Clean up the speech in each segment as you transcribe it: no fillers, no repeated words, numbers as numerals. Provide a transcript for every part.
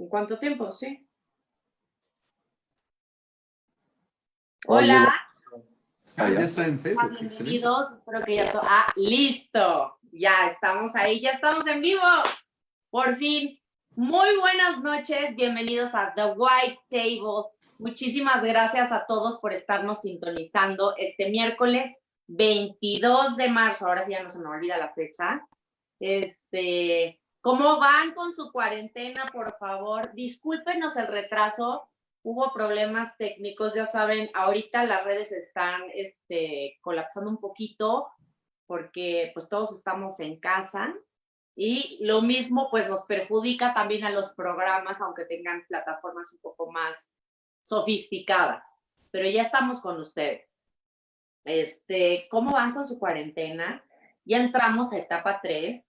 ¿En cuánto tiempo? Sí. Hola. Ya está en Facebook. Bienvenidos. Espero que ya todo. Listo. Ya estamos ahí, ya estamos en vivo. Por fin. Muy buenas noches. Bienvenidos a The White Table. Muchísimas gracias a todos por estarnos sintonizando este miércoles 22 de marzo. Ahora sí ya no se me olvida la fecha. ¿Cómo van con su cuarentena? Por favor, discúlpenos el retraso. Hubo problemas técnicos, ya saben, ahorita las redes están colapsando un poquito porque pues todos estamos en casa y lo mismo pues nos perjudica también a los programas, aunque tengan plataformas un poco más sofisticadas. Pero ya estamos con ustedes. ¿Cómo van con su cuarentena? Ya entramos a etapa 3.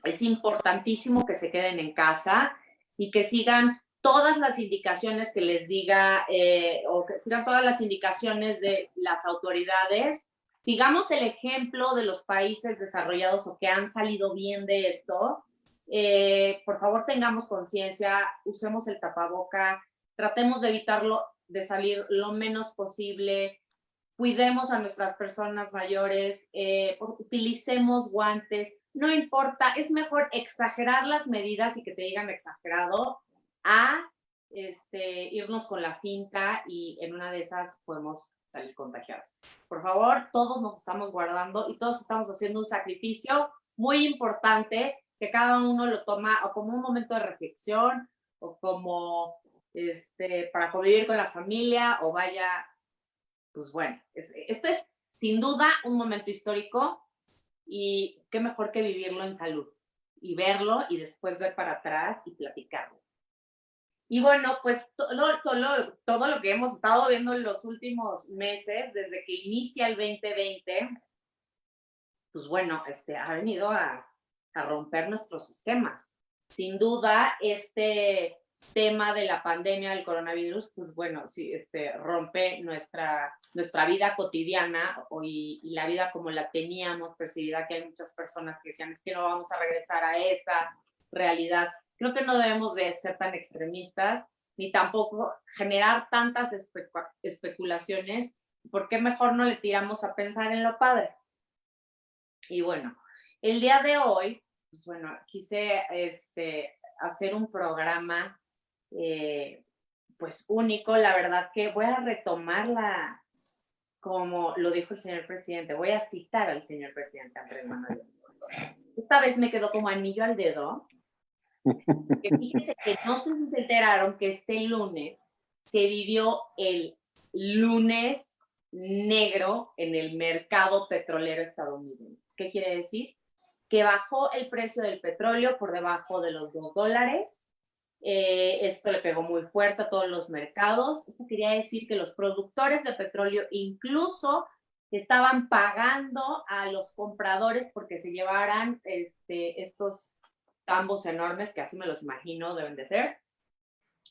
Es importantísimo que se queden en casa y que sigan todas las indicaciones que les diga o que sigan todas las indicaciones de las autoridades. Sigamos el ejemplo de los países desarrollados o que han salido bien de esto. Por favor, tengamos conciencia, usemos el tapaboca, tratemos de evitarlo, de salir lo menos posible, cuidemos a nuestras personas mayores, utilicemos guantes. No importa, es mejor exagerar las medidas y que te digan exagerado a irnos con la finta y en una de esas podemos salir contagiados. Por favor, todos nos estamos guardando y todos estamos haciendo un sacrificio muy importante que cada uno lo toma o como un momento de reflexión o como para convivir con la familia o vaya, pues bueno, esto es sin duda un momento histórico. Y qué mejor que vivirlo en salud y verlo y después ver para atrás y platicarlo. Y bueno, pues todo lo que hemos estado viendo en los últimos meses, desde que inicia el 2020, pues bueno, ha venido a romper nuestros esquemas. Sin duda, tema de la pandemia del coronavirus, pues bueno, sí, rompe nuestra vida cotidiana y la vida como la teníamos percibida, que hay muchas personas que decían, es que no vamos a regresar a esa realidad. Creo que no debemos de ser tan extremistas, ni tampoco generar tantas especulaciones, porque mejor no le tiramos a pensar en lo padre. Y bueno, el día de hoy, pues bueno, quise hacer un programa pues único. La verdad que voy a retomarla como lo dijo el señor presidente. Voy a citar al señor presidente Andrés Manuel. Esta vez me quedó como anillo al dedo. Que fíjese que no sé si se enteraron que este lunes se vivió el lunes negro en el mercado petrolero estadounidense. ¿Qué quiere decir? Que bajó el precio del petróleo por debajo de los $2. Esto le pegó muy fuerte a todos los mercados. Esto quería decir que los productores de petróleo incluso estaban pagando a los compradores porque se llevaran estos tambos enormes, que así me los imagino deben de ser,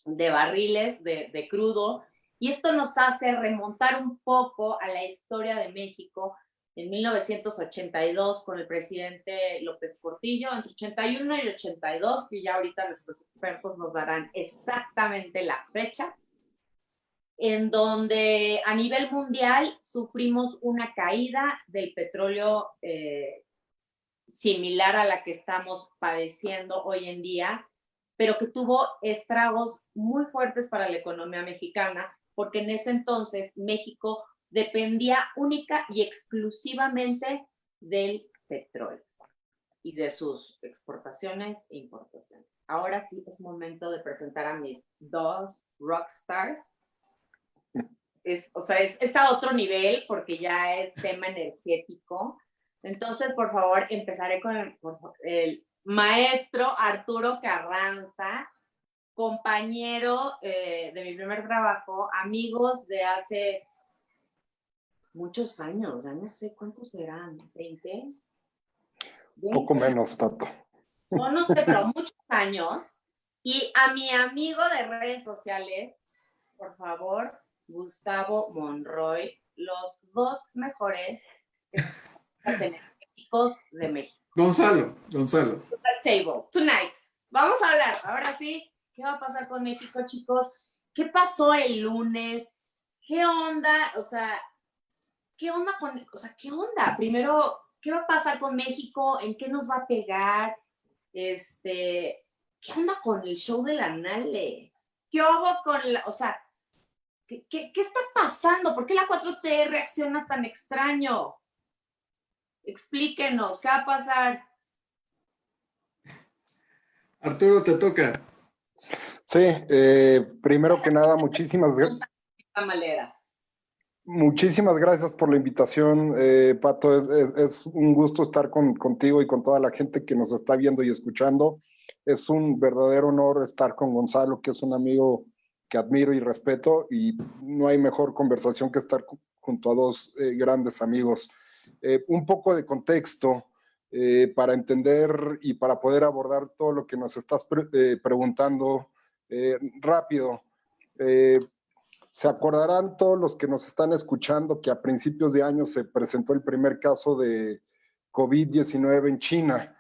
de barriles de crudo. Y esto nos hace remontar un poco a la historia de México en 1982 con el presidente López Portillo, entre 81 y 82, que ya ahorita nuestros expertos nos darán exactamente la fecha, en donde a nivel mundial sufrimos una caída del petróleo similar a la que estamos padeciendo hoy en día, pero que tuvo estragos muy fuertes para la economía mexicana, porque en ese entonces México dependía única y exclusivamente del petróleo y de sus exportaciones e importaciones. Ahora sí es momento de presentar a mis dos rockstars. Es a otro nivel porque ya es tema energético. Entonces, por favor, empezaré con el maestro Arturo Carranza, compañero de mi primer trabajo, amigos de hace muchos años, ya no sé cuántos serán, ¿20? Poco menos, Pato. No sé, pero muchos años. Y a mi amigo de redes sociales, por favor, Gustavo Monroy, los dos mejores energéticos de México. Gonzalo. Table, tonight. Vamos a hablar, ahora sí, ¿Qué va a pasar con México, chicos? ¿Qué pasó el lunes? ¿Qué onda? O sea, ¿qué onda con, o sea, qué onda? Primero, ¿qué va a pasar con México? ¿En qué nos va a pegar? ¿Qué onda con el show de la Nale? ¿Qué hubo con la, o sea, ¿qué está pasando? ¿Por qué la 4T reacciona tan extraño? Explíquenos, ¿qué va a pasar? Arturo, te toca. Sí, primero que nada, muchísimas gracias por la invitación, Pato. Es un gusto estar contigo y con toda la gente que nos está viendo y escuchando. Es un verdadero honor estar con Gonzalo, que es un amigo que admiro y respeto, y no hay mejor conversación que estar junto a dos grandes amigos. Un poco de contexto para entender y para poder abordar todo lo que nos estás preguntando rápido. Se acordarán todos los que nos están escuchando que a principios de año se presentó el primer caso de COVID-19 en China.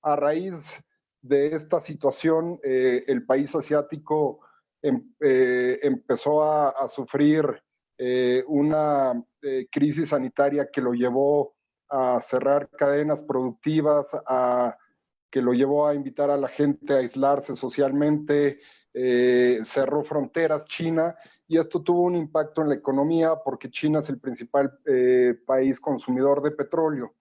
A raíz de esta situación, el país asiático empezó a sufrir una crisis sanitaria que lo llevó a cerrar cadenas productivas, que lo llevó a invitar a la gente a aislarse socialmente, cerró fronteras China, y esto tuvo un impacto en la economía porque China es el principal país consumidor de petróleo.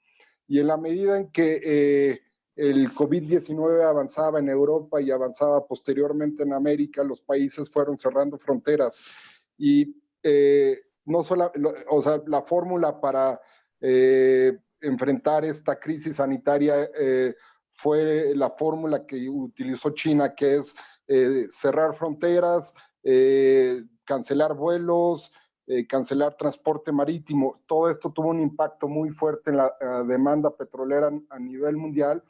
Y en la medida en que el COVID-19 avanzaba en Europa y avanzaba posteriormente en América, los países fueron cerrando fronteras. Y no solo, o sea, la fórmula para enfrentar esta crisis sanitaria fue la fórmula que utilizó China, que es cerrar fronteras, cancelar vuelos, cancelar transporte marítimo. Todo esto tuvo un impacto muy fuerte en la demanda petrolera a nivel mundial,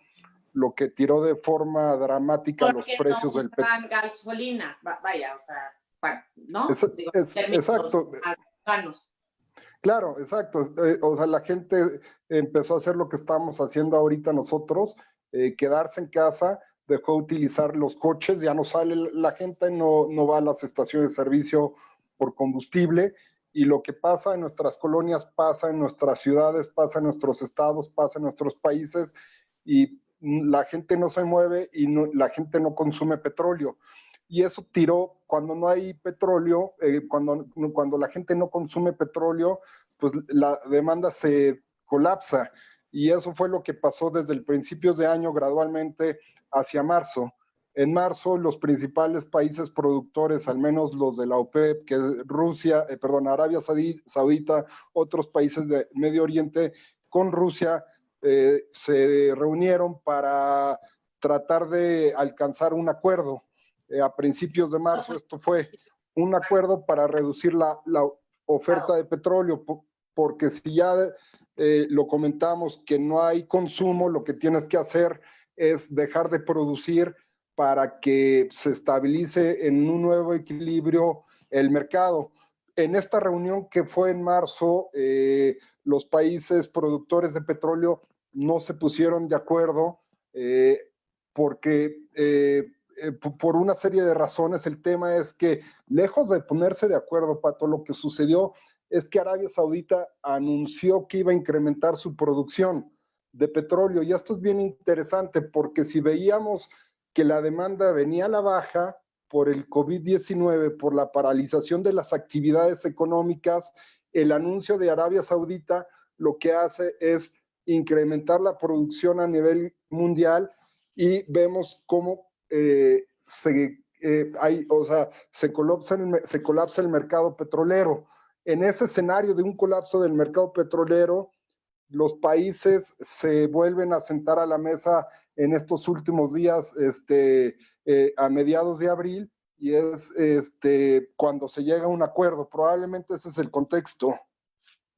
lo que tiró de forma dramática los precios del petróleo. Gasolina, vaya, o sea, ¿no? Exacto. Claro, exacto. O sea, la gente empezó a hacer lo que estamos haciendo ahorita nosotros, quedarse en casa, dejó de utilizar los coches, ya no sale la gente, no va a las estaciones de servicio por combustible, y lo que pasa en nuestras colonias pasa en nuestras ciudades, pasa en nuestros estados, pasa en nuestros países, y la gente no se mueve y la gente no consume petróleo. Y eso tiró, cuando no hay petróleo, cuando la gente no consume petróleo, pues la demanda se colapsa. Y eso fue lo que pasó desde el principios de año gradualmente hacia marzo. En marzo, los principales países productores, al menos los de la OPEP, que es Rusia, Arabia Saudita, otros países de Medio Oriente, con Rusia, se reunieron para tratar de alcanzar un acuerdo. A principios de marzo, esto fue un acuerdo para reducir la oferta de petróleo, porque si ya lo comentamos que no hay consumo, lo que tienes que hacer es dejar de producir para que se estabilice en un nuevo equilibrio el mercado. En esta reunión que fue en marzo, los países productores de petróleo no se pusieron de acuerdo porque por una serie de razones. El tema es que, lejos de ponerse de acuerdo, Pato, lo que sucedió es que Arabia Saudita anunció que iba a incrementar su producción de petróleo. Y esto es bien interesante porque si veíamos que la demanda venía a la baja por el COVID-19, por la paralización de las actividades económicas, el anuncio de Arabia Saudita lo que hace es incrementar la producción a nivel mundial, y vemos cómo se colapsa el mercado petrolero. En ese escenario de un colapso del mercado petrolero, los países se vuelven a sentar a la mesa en estos últimos días, a mediados de abril, y es cuando se llega a un acuerdo. Probablemente ese es el contexto.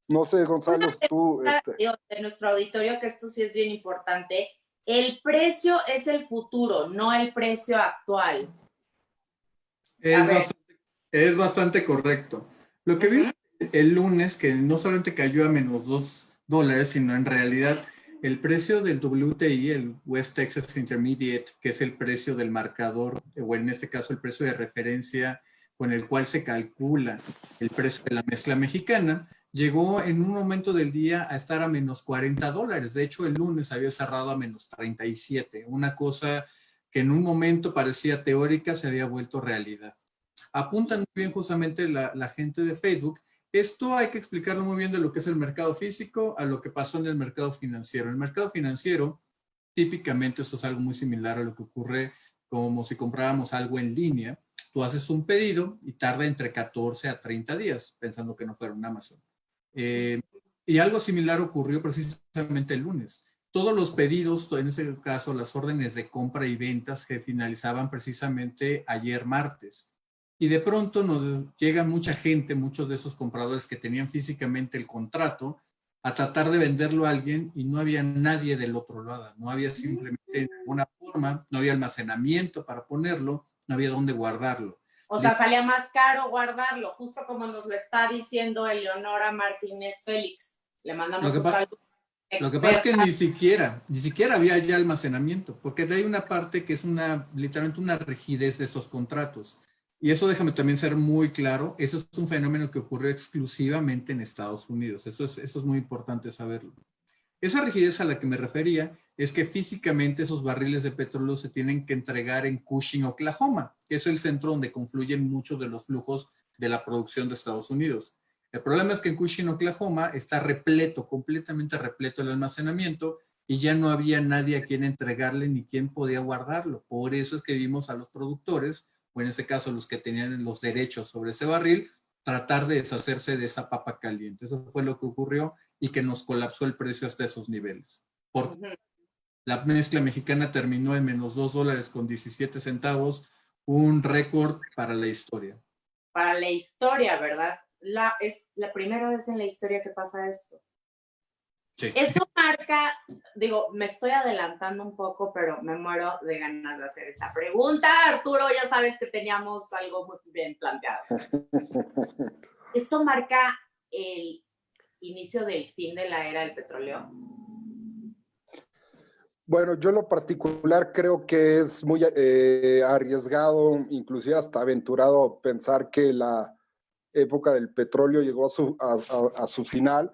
No sé, Gonzalo, tú... De nuestro auditorio, que esto sí es bien importante. El precio es el futuro, no el precio actual. Es bastante correcto. Lo que vimos el lunes, que no solamente cayó a menos $2, sino en realidad El precio del WTI, el West Texas Intermediate, que es el precio del marcador, o en este caso el precio de referencia con el cual se calcula el precio de la mezcla mexicana, llegó en un momento del día a estar a menos $40. De hecho, el lunes había cerrado a menos 37. Una cosa que en un momento parecía teórica se había vuelto realidad. Apuntan muy bien justamente la gente de Facebook. Esto hay que explicarlo muy bien de lo que es el mercado físico a lo que pasó en el mercado financiero. En el mercado financiero, típicamente esto es algo muy similar a lo que ocurre como si compráramos algo en línea. Tú haces un pedido y tarda entre 14 a 30 días, pensando que no fuera un Amazon. Y algo similar ocurrió precisamente el lunes. Todos los pedidos, en ese caso las órdenes de compra y ventas que finalizaban precisamente ayer martes. Y de pronto nos llega mucha gente, muchos de esos compradores que tenían físicamente el contrato, a tratar de venderlo a alguien y no había nadie del otro lado. No había simplemente ninguna forma, no había almacenamiento para ponerlo, no había dónde guardarlo. O sea, salía más caro guardarlo, justo como nos lo está diciendo Eleonora Martínez Félix. Le mandamos un saludo. Lo que pasa es que ni siquiera había ya almacenamiento, porque hay una parte que es literalmente una rigidez de estos contratos. Y eso déjame también ser muy claro, eso es un fenómeno que ocurrió exclusivamente en Estados Unidos. Eso es muy importante saberlo. Esa rigidez a la que me refería es que físicamente esos barriles de petróleo se tienen que entregar en Cushing, Oklahoma, que es el centro donde confluyen muchos de los flujos de la producción de Estados Unidos. El problema es que en Cushing, Oklahoma, está repleto, completamente repleto el almacenamiento y ya no había nadie a quien entregarle ni quien podía guardarlo. Por eso es que vimos a los productores, o en ese caso los que tenían los derechos sobre ese barril, tratar de deshacerse de esa papa caliente. Eso fue lo que ocurrió y que nos colapsó el precio hasta esos niveles. La mezcla mexicana terminó en menos $2.17, un récord para la historia. Para la historia, ¿verdad? Es la primera vez en la historia que pasa esto. Sí. Eso marca, digo, me estoy adelantando un poco, pero me muero de ganas de hacer esta pregunta. Arturo, ya sabes que teníamos algo muy bien planteado. ¿Esto marca el inicio del fin de la era del petróleo? Bueno, yo en lo particular creo que es muy arriesgado, inclusive hasta aventurado, pensar que la época del petróleo llegó a su final,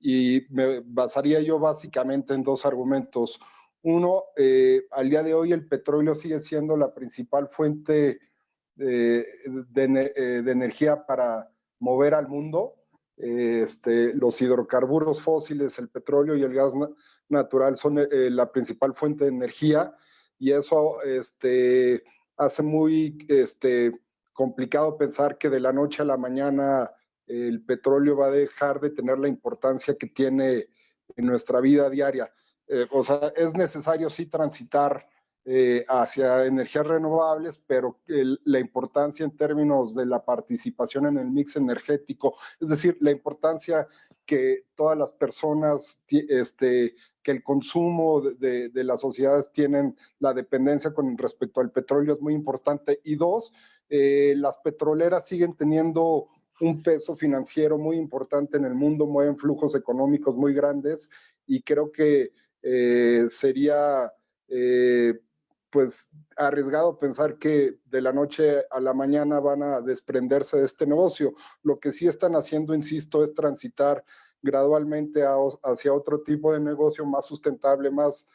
y me basaría yo básicamente en dos argumentos. Uno, al día de hoy el petróleo sigue siendo la principal fuente de energía para mover al mundo. Los hidrocarburos fósiles, el petróleo y el gas natural son la principal fuente de energía, y eso hace muy complicado pensar que de la noche a la mañana el petróleo va a dejar de tener la importancia que tiene en nuestra vida diaria. O sea, es necesario sí transitar hacia energías renovables, pero la importancia en términos de la participación en el mix energético, es decir, la importancia que todas las personas, que el consumo de las sociedades tienen, la dependencia con respecto al petróleo es muy importante. Y dos, las petroleras siguen teniendo un peso financiero muy importante en el mundo, mueven flujos económicos muy grandes, y creo que sería pues arriesgado pensar que de la noche a la mañana van a desprenderse de este negocio. Lo que sí están haciendo, insisto, es transitar gradualmente hacia otro tipo de negocio más sustentable, más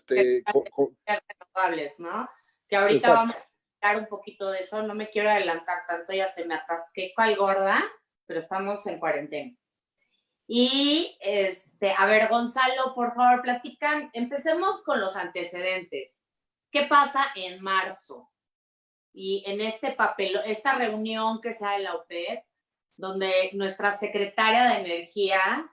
renovables, ¿no? Que ahorita exacto. Vamos a hablar un poquito de eso, no me quiero adelantar tanto, ya se me atasqué cual gorda, pero estamos en cuarentena. Y, a ver, Gonzalo, por favor, platican, empecemos con los antecedentes. ¿Qué pasa en marzo? Y en esta reunión que se da en la OPEP, donde nuestra secretaria de Energía,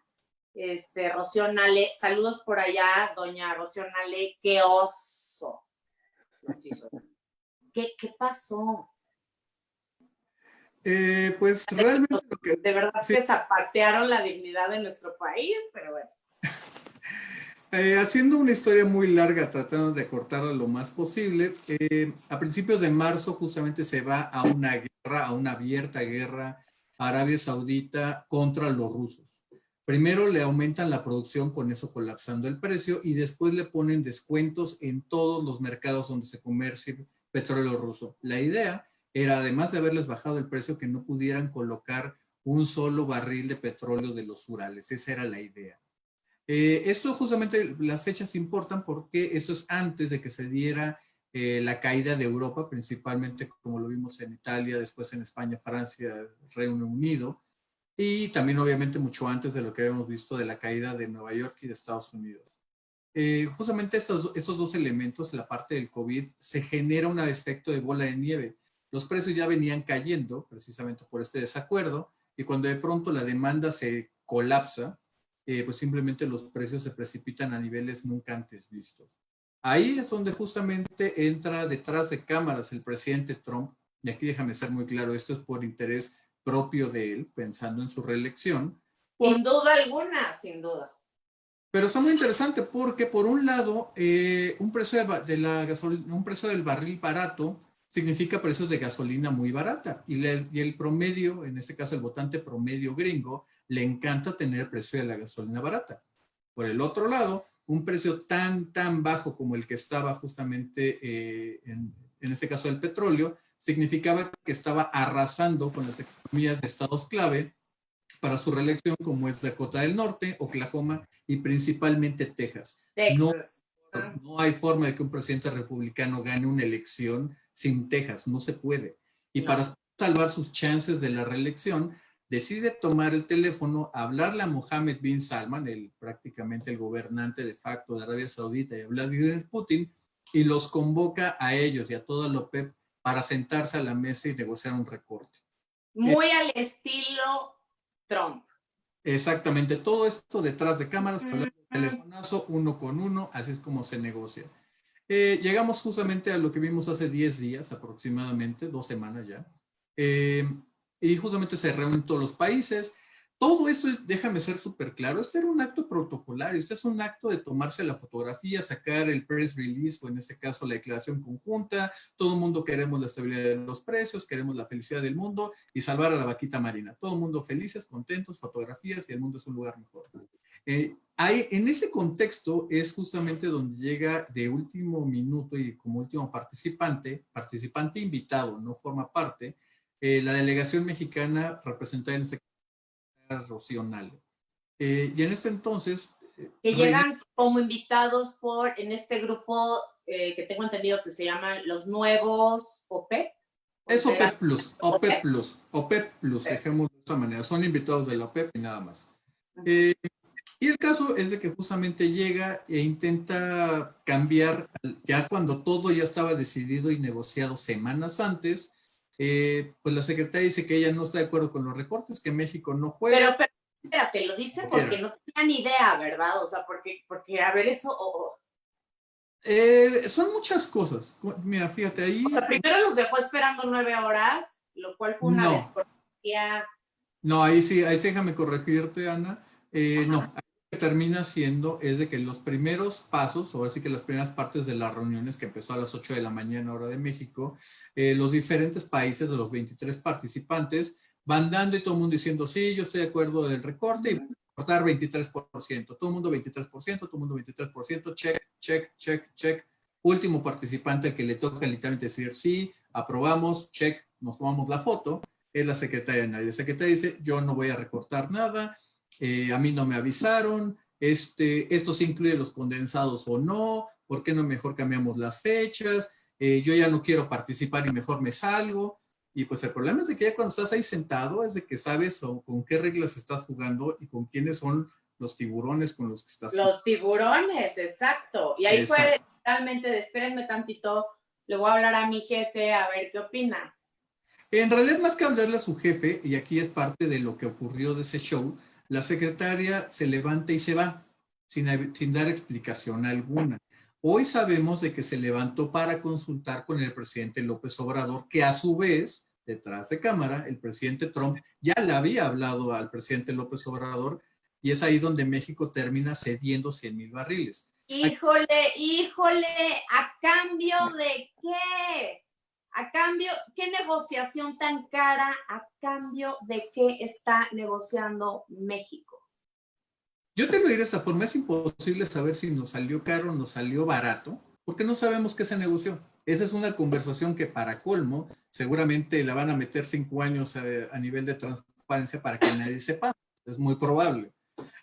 Rocío Nale, saludos por allá, doña Rocío Nale, qué oso. ¿Qué pasó? Pues realmente lo que... De verdad sí. Que zapatearon la dignidad de nuestro país, pero bueno. Haciendo una historia muy larga, tratando de cortarla lo más posible, a principios de marzo justamente se va a una guerra, a una abierta guerra, Arabia Saudita contra los rusos. Primero le aumentan la producción, con eso colapsando el precio, y después le ponen descuentos en todos los mercados donde se comercia petróleo ruso. La idea era, además de haberles bajado el precio, que no pudieran colocar un solo barril de petróleo de los Urales. Esa era la idea. Esto justamente, las fechas importan porque esto es antes de que se diera la caída de Europa, principalmente como lo vimos en Italia, después en España, Francia, Reino Unido, y también obviamente mucho antes de lo que habíamos visto de la caída de Nueva York y de Estados Unidos. Justamente estos dos elementos, la parte del COVID, se genera un efecto de bola de nieve. Los precios ya venían cayendo precisamente por este desacuerdo, y cuando de pronto la demanda se colapsa, pues simplemente los precios se precipitan a niveles nunca antes vistos. Ahí es donde justamente entra detrás de cámaras el presidente Trump, y aquí déjame ser muy claro, esto es por interés propio de él, pensando en su reelección. Sin duda alguna, sin duda. Pero está muy interesante porque, por un lado, un precio un precio del barril barato significa precios de gasolina muy barata. Y el promedio, en este caso el votante promedio gringo, le encanta tener el precio de la gasolina barata. Por el otro lado, un precio tan bajo como el que estaba justamente en este caso del petróleo, significaba que estaba arrasando con las economías de estados clave para su reelección, como es Dakota del Norte, Oklahoma y principalmente Texas. Texas. No hay forma de que un presidente republicano gane una elección sin Texas, no se puede. Y para salvar sus chances de la reelección, decide tomar el teléfono, hablarle a Mohammed bin Salman, prácticamente el gobernante de facto de Arabia Saudita, y a Vladimir Putin, y los convoca a ellos y a toda la OPEP para sentarse a la mesa y negociar un recorte. Muy al estilo Trump. Exactamente, todo esto detrás de cámaras, telefonazo, uno con uno, así es como se negocia. Llegamos justamente a lo que vimos hace 10 días aproximadamente, 2 semanas ya, y justamente se reúnen todos los países. Todo esto, déjame ser súper claro, este era un acto protocolario, este es un acto de tomarse la fotografía, sacar el press release, o en este caso la declaración conjunta. Todo el mundo queremos la estabilidad de los precios, queremos la felicidad del mundo y salvar a la vaquita marina. Todo el mundo felices, contentos, fotografías, y el mundo es un lugar mejor. En ese contexto es justamente donde llega de último minuto y como último participante invitado, no forma parte, la delegación mexicana representada en ese Rocío Nale. Y en este entonces... que llegan como invitados en este grupo que tengo entendido que se llaman los nuevos OPEP. Es OPEP Plus, OPEP Plus, OPEP Plus, dejemos de esa manera. Son invitados de la OPEP y nada más. Y el caso es de que justamente llega e intenta cambiar, ya cuando todo ya estaba decidido y negociado semanas antes, pues la secretaria dice que ella no está de acuerdo con los recortes, que México no juega. Pero espérate, lo dice porque no tenía ni idea, ¿verdad? O sea, porque a ver, eso... son muchas cosas. Mira, fíjate ahí. O sea, primero los dejó esperando 9 horas, lo cual fue una descortesía. No, ahí sí déjame corregirte, Ana. No, que termina siendo es de que los primeros pasos, ahora sí que las primeras partes de las reuniones, que empezó a las 8 de la mañana hora de México, los diferentes países de los 23 participantes van dando y todo el mundo diciendo, sí, yo estoy de acuerdo del recorte y cortar 23%, todo el mundo 23%, todo el mundo 23%, check, check, check, check. Último participante al que le toca literalmente decir, sí, aprobamos, check, nos tomamos la foto, es la secretaria Nale. La secretaria dice, yo no voy a recortar nada, a mí no me avisaron, esto sí incluye los condensados o no, ¿por qué no mejor cambiamos las fechas? Yo ya no quiero participar y mejor me salgo. Y pues el problema es de que ya cuando estás ahí sentado es de que sabes con qué reglas estás jugando y con quiénes son los tiburones con los que estás jugando. Los tiburones, exacto. Y ahí fue realmente de espérenme tantito, le voy a hablar a mi jefe a ver qué opina. En realidad, más que hablarle a su jefe, y aquí es parte de lo que ocurrió de ese show, la secretaria se levanta y se va sin dar explicación alguna. Hoy sabemos de que se levantó para consultar con el presidente López Obrador, que a su vez, detrás de cámara, el presidente Trump ya le había hablado al presidente López Obrador, y es ahí donde México termina cediendo 100,000 barriles. Híjole, ¿a cambio de qué? ¿A cambio? ¿Qué negociación tan cara? ¿A cambio de qué está negociando México? Yo te lo diré de esta forma, es imposible saber si nos salió caro o nos salió barato, porque no sabemos qué se negoció. Esa es una conversación que para colmo seguramente la van a meter 5 años a nivel de transparencia para que nadie sepa. Es muy probable.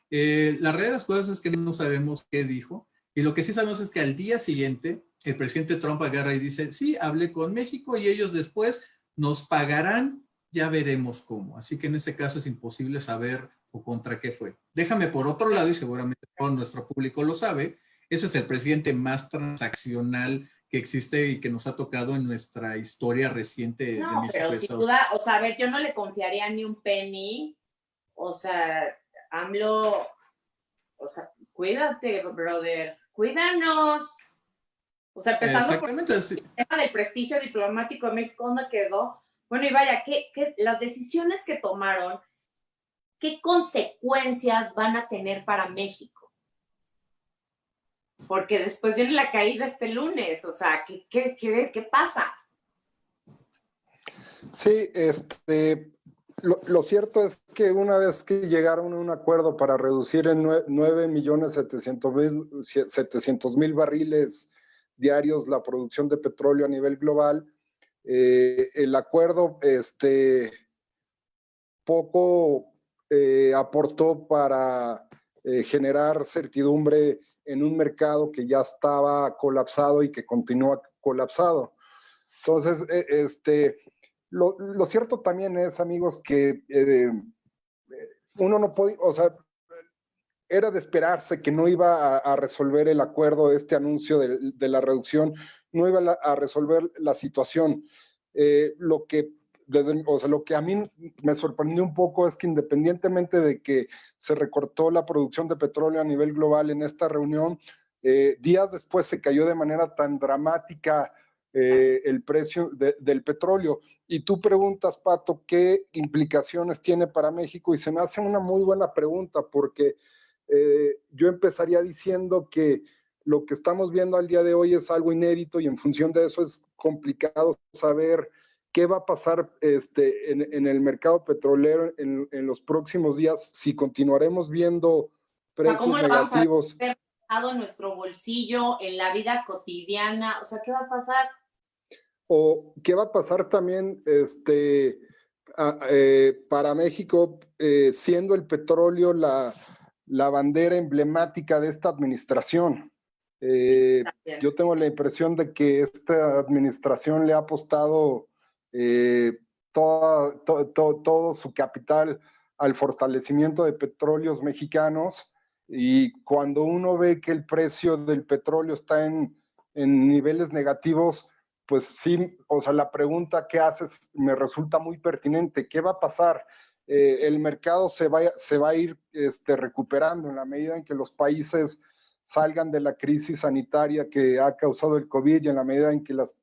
La realidad de las cosas es que no sabemos qué dijo, y lo que sí sabemos es que al día siguiente el presidente Trump agarra y dice, sí, hablé con México y ellos después nos pagarán, ya veremos cómo. Así que en este caso es imposible saber o contra qué fue. Déjame por otro lado, y seguramente todo nuestro público lo sabe, ese es el presidente más transaccional que existe y que nos ha tocado en nuestra historia reciente de No, México pero y sin Estados Unidos. duda, o sea, a ver, yo no le confiaría ni un penny, o sea, AMLO, o sea, cuídate, brother, cuídanos. O sea, empezando por Exactamente, el tema del prestigio diplomático de México, ¿dónde quedó? Bueno, y vaya, las decisiones que tomaron, ¿qué consecuencias van a tener para México? Porque después viene la caída este lunes, o sea, ¿qué pasa? Sí, lo cierto es que una vez que llegaron a un acuerdo para reducir en 9.700.000 barriles diarios la producción de petróleo a nivel global, el acuerdo poco aportó para generar certidumbre en un mercado que ya estaba colapsado y que continúa colapsado. Entonces, lo cierto también es, amigos, que uno no podía, o sea, era de esperarse que no iba a resolver el acuerdo, este anuncio de la reducción, no iba a resolver la situación. Lo que o sea, lo que a mí me sorprendió un poco es que independientemente de que se recortó la producción de petróleo a nivel global en esta reunión, días después se cayó de manera tan dramática el precio del petróleo. Y tú preguntas, Pato, ¿qué implicaciones tiene para México? Y se me hace una muy buena pregunta porque yo empezaría diciendo que lo que estamos viendo al día de hoy es algo inédito y en función de eso es complicado saber qué va a pasar en el mercado petrolero en los próximos días, si continuaremos viendo O sea, ¿cómo precios lo vamos a negativos. ver reflejado en nuestro bolsillo, en la vida cotidiana? O sea, ¿qué va a pasar? O qué va a pasar también para México, siendo el petróleo la bandera emblemática de esta administración. Yo tengo la impresión de que esta administración le ha apostado todo su capital al fortalecimiento de petróleos mexicanos, y cuando uno ve que el precio del petróleo está en niveles negativos, pues sí, o sea, la pregunta que haces me resulta muy pertinente. ¿Qué va a pasar? El mercado se va a ir recuperando en la medida en que los países salgan de la crisis sanitaria que ha causado el COVID y en la medida en que las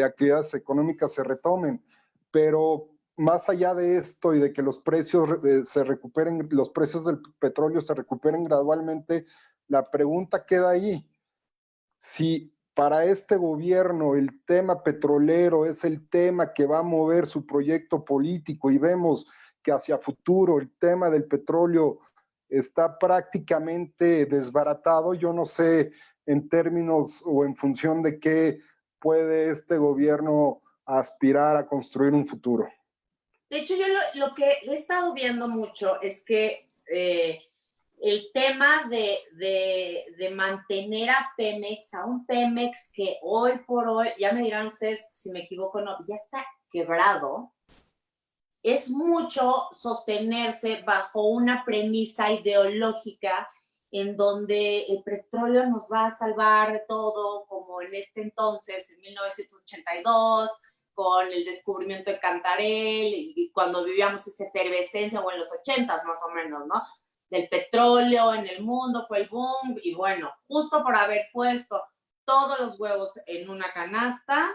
actividades económicas se retomen. Pero más allá de esto y de que los precios se recuperen, los precios del petróleo se recuperen gradualmente, la pregunta queda ahí. Si para este gobierno el tema petrolero es el tema que va a mover su proyecto político y vemos que hacia futuro el tema del petróleo está prácticamente desbaratado, yo no sé en términos o en función de qué puede este gobierno aspirar a construir un futuro. De hecho, yo lo que he estado viendo mucho es que el tema de mantener a Pemex, a un Pemex que hoy por hoy, ya me dirán ustedes si me equivoco o no, ya está quebrado, es mucho sostenerse bajo una premisa ideológica en donde el petróleo nos va a salvar de todo, como en este entonces, en 1982, con el descubrimiento de Cantarell, y cuando vivíamos esa efervescencia, o en los 80s más o menos, ¿no? Del petróleo en el mundo, fue el boom, y bueno, justo por haber puesto todos los huevos en una canasta,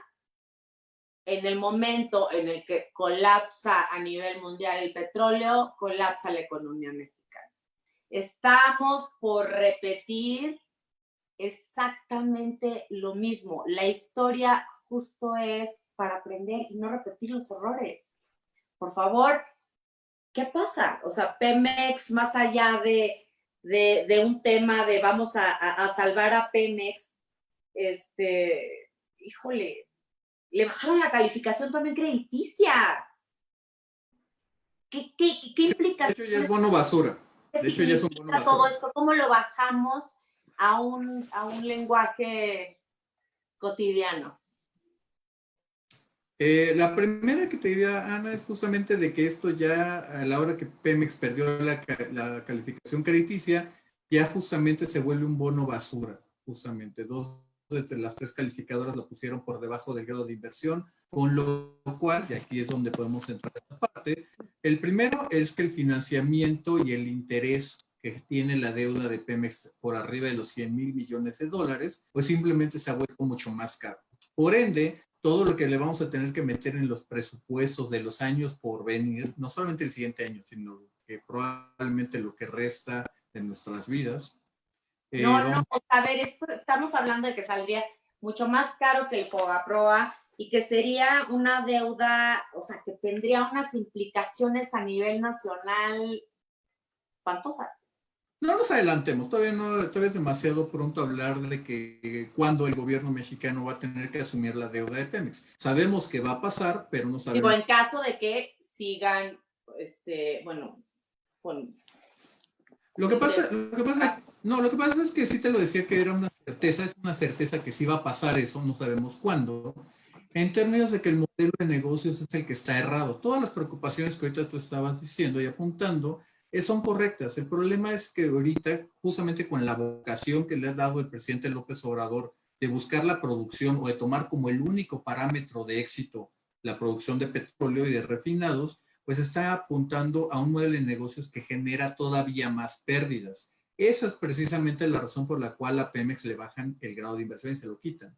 en el momento en el que colapsa a nivel mundial el petróleo, colapsa la economía mexicana. Estamos por repetir exactamente lo mismo. La historia justo es para aprender y no repetir los errores. Por favor, ¿qué pasa? O sea, Pemex, más allá de de un tema de vamos a salvar a Pemex, híjole, le bajaron la calificación también crediticia. ¿Qué implica? De hecho, ya es bono basura. De hecho, ya es un bono basura. Todo esto, ¿cómo lo bajamos a un lenguaje cotidiano? La primera que te diría, Ana, es justamente de que esto ya, a la hora que Pemex perdió la calificación crediticia, ya justamente se vuelve un bono basura, justamente. Dos de las tres calificadoras lo pusieron por debajo del grado de inversión, con lo cual, y aquí es donde podemos entrar a esta parte, el primero es que el financiamiento y el interés que tiene la deuda de Pemex por arriba de los 100,000 millones de dólares, pues simplemente se ha vuelto mucho más caro. Por ende, todo lo que le vamos a tener que meter en los presupuestos de los años por venir, no solamente el siguiente año, sino que probablemente lo que resta de nuestras vidas. A ver, estamos hablando de que saldría mucho más caro que el Fobaproa y que sería una deuda, o sea, que tendría unas implicaciones a nivel nacional espantosas. No nos adelantemos, todavía es demasiado pronto hablar de que cuándo el gobierno mexicano va a tener que asumir la deuda de Pemex. Sabemos que va a pasar, pero no sabemos. Digo, en caso de que sigan, con... Lo que pasa es que sí te lo decía que era una certeza, es una certeza que sí va a pasar eso, no sabemos cuándo. En términos de que el modelo de negocios es el que está errado. Todas las preocupaciones que ahorita tú estabas diciendo y apuntando son correctas. El problema es que ahorita, justamente con la vocación que le ha dado el presidente López Obrador de buscar la producción o de tomar como el único parámetro de éxito la producción de petróleo y de refinados, pues está apuntando a un modelo de negocios que genera todavía más pérdidas. Esa es precisamente la razón por la cual a Pemex le bajan el grado de inversión y se lo quitan.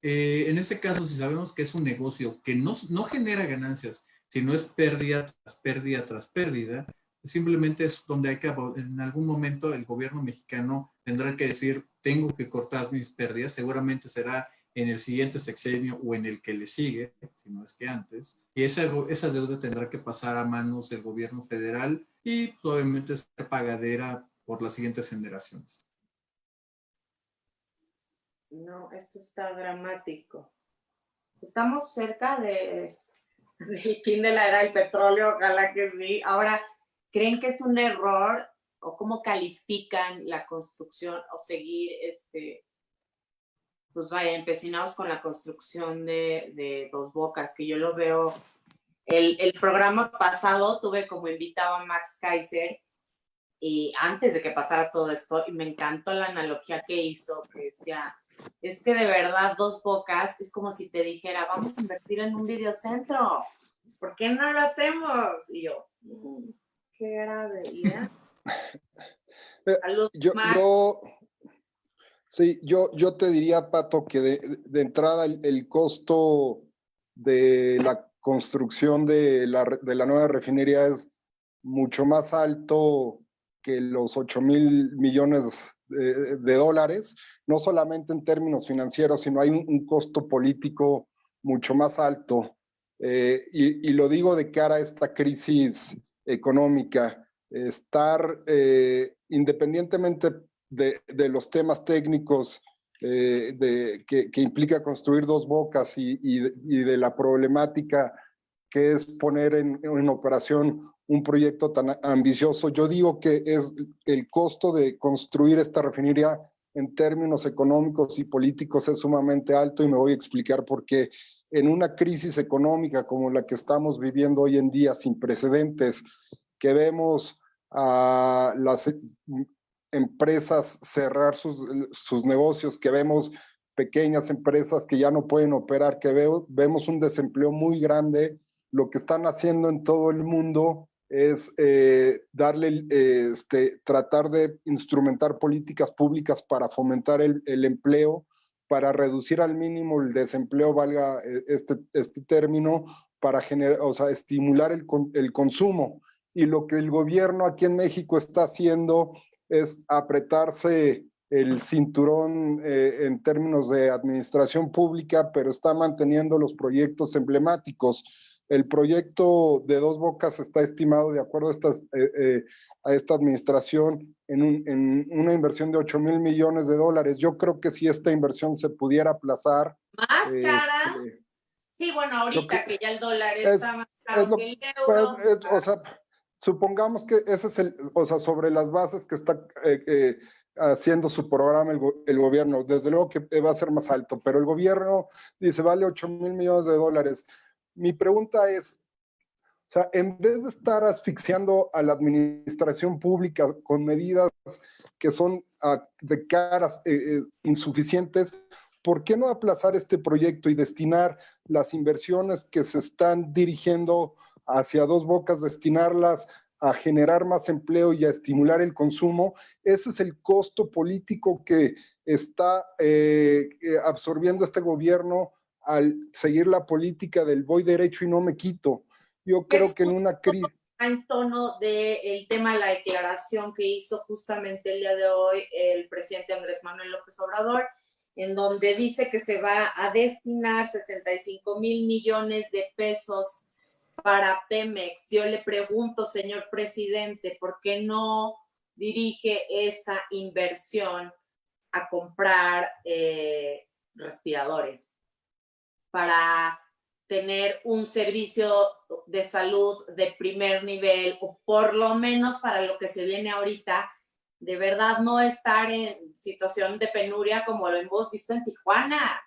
En ese caso, si sabemos que es un negocio que no genera ganancias, sino es pérdida tras pérdida tras pérdida, simplemente es donde hay que, en algún momento el gobierno mexicano tendrá que decir, tengo que cortar mis pérdidas, seguramente será en el siguiente sexenio o en el que le sigue, si no es que antes, y esa deuda tendrá que pasar a manos del gobierno federal y probablemente ser pagadera por las siguientes generaciones. No, esto está dramático. Estamos cerca del fin de la era del petróleo, ojalá que sí. Ahora, ¿creen que es un error o cómo califican la construcción o seguir, pues vaya, empecinados con la construcción de Dos Bocas, que yo lo veo? El programa pasado tuve como invitado a Max Kaiser y antes de que pasara todo esto, y me encantó la analogía que hizo, que decía, es que de verdad Dos Bocas es como si te dijera, vamos a invertir en un videocentro, ¿por qué no lo hacemos? Y yo, qué grave idea. Yo te diría, Pato, que de entrada el costo de la construcción de la nueva refinería es mucho más alto que los 8,000 millones de dólares, no solamente en términos financieros, sino hay un costo político mucho más alto. Y lo digo de cara a esta crisis económica, estar independientemente de los temas técnicos que implica construir Dos Bocas y de la problemática que es poner en operación un proyecto tan ambicioso. Yo digo que es el costo de construir esta refinería en términos económicos y políticos es sumamente alto y me voy a explicar por qué. En una crisis económica como la que estamos viviendo hoy en día, sin precedentes, que vemos a las empresas cerrar sus negocios, que vemos pequeñas empresas que ya no pueden operar, que vemos un desempleo muy grande, lo que están haciendo en todo el mundo es tratar de instrumentar políticas públicas para fomentar el empleo, para reducir al mínimo el desempleo, valga este término, para estimular el consumo. Y lo que el gobierno aquí en México está haciendo es apretarse el cinturón en términos de administración pública, pero está manteniendo los proyectos emblemáticos. El proyecto de Dos Bocas está estimado, de acuerdo a esta administración, en una inversión de 8,000 millones de dólares. Yo creo que si esta inversión se pudiera aplazar. ¿Más cara? Sí, bueno, ahorita que ya el dólar está más caro que el euro. O sea, supongamos que ese es o sea, sobre las bases que está haciendo su programa el gobierno, desde luego que va a ser más alto, pero el gobierno dice, vale 8,000 millones de dólares. Mi pregunta es, o sea, en vez de estar asfixiando a la administración pública con medidas que son de caras insuficientes, ¿por qué no aplazar este proyecto y destinar las inversiones que se están dirigiendo hacia Dos Bocas, destinarlas a generar más empleo y a estimular el consumo? Ese es el costo político que está absorbiendo este gobierno al seguir la política del voy derecho y no me quito. Yo creo que en una crisis... En tono del tema de la declaración que hizo justamente el día de hoy el presidente Andrés Manuel López Obrador, en donde dice que se va a destinar 65,000 millones de pesos para Pemex. Yo le pregunto, señor presidente, ¿por qué no dirige esa inversión a comprar respiradores para tener un servicio de salud de primer nivel, o por lo menos para lo que se viene ahorita, de verdad no estar en situación de penuria como lo hemos visto en Tijuana?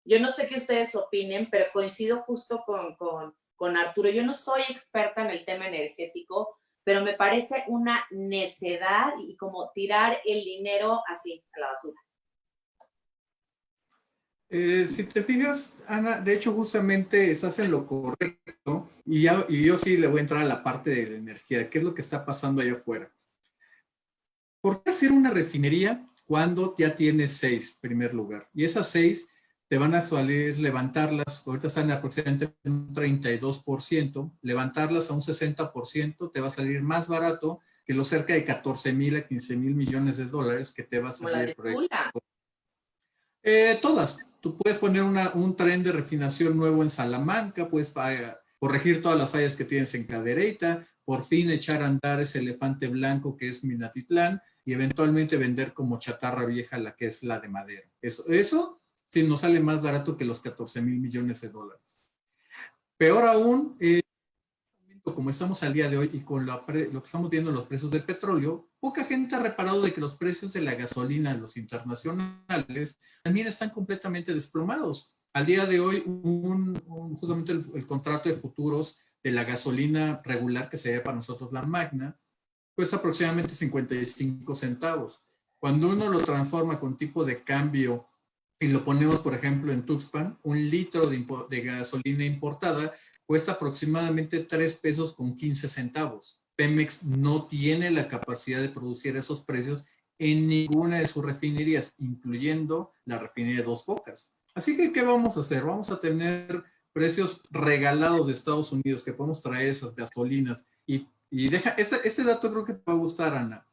Yo no sé qué ustedes opinen, pero coincido justo con Arturo. Yo no soy experta en el tema energético, pero me parece una necedad y como tirar el dinero así a la basura. Si te fijas, Ana, de hecho justamente estás en lo correcto y yo sí le voy a entrar a la parte de la energía. ¿Qué es lo que está pasando allá afuera? ¿Por qué hacer una refinería cuando ya tienes 6, en primer lugar? Y esas 6 te van a salir levantarlas, ahorita están aproximadamente en un 32%, levantarlas a un 60% te va a salir más barato que los cerca de 14,000 a 15,000 millones de dólares que te va a salir el proyecto. Todas. Tú puedes poner un tren de refinación nuevo en Salamanca, puedes corregir todas las fallas que tienes en Cadereyta, por fin echar a andar ese elefante blanco que es Minatitlán y eventualmente vender como chatarra vieja la que es la de madera. Eso sí nos sale más barato que los 14,000 millones de dólares. Peor aún, como estamos al día de hoy y con lo que estamos viendo en los precios del petróleo, poca gente ha reparado de que los precios de la gasolina, los internacionales, también están completamente desplomados. Al día de hoy, justamente el contrato de futuros de la gasolina regular, que sería para nosotros la magna, cuesta aproximadamente 55 centavos. Cuando uno lo transforma con tipo de cambio y lo ponemos, por ejemplo, en Tuxpan, un litro de gasolina importada cuesta aproximadamente 3 pesos con 15 centavos. Pemex no tiene la capacidad de producir esos precios en ninguna de sus refinerías, incluyendo la refinería de Dos Bocas. Así que, ¿qué vamos a hacer? Vamos a tener precios regalados de Estados Unidos, que podemos traer esas gasolinas. Y ese dato creo que te va a gustar, Ana.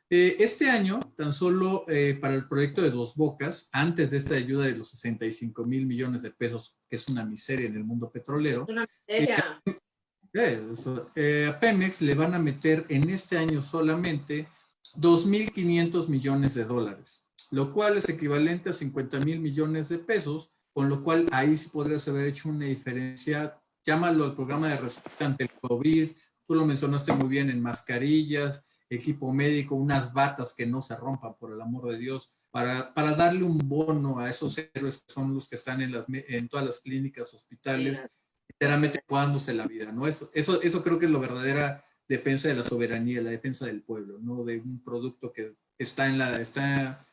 Este año, tan solo para el proyecto de Dos Bocas, antes de esta ayuda de los 65,000 millones de pesos, que es una miseria en el mundo petrolero, una miseria. A Pemex le van a meter en este año solamente 2,500 millones de dólares, lo cual es equivalente a 50,000 millones de pesos, con lo cual ahí sí podrías haber hecho una diferencia. Llámalo al programa de rescate ante el COVID, tú lo mencionaste muy bien, en mascarillas, equipo médico, unas batas que no se rompan, por el amor de Dios, para darle un bono a esos héroes que son los que están en todas las clínicas, hospitales, literalmente jugándose la vida, ¿no? Eso creo que es la verdadera defensa de la soberanía, la defensa del pueblo, ¿no? De un producto que está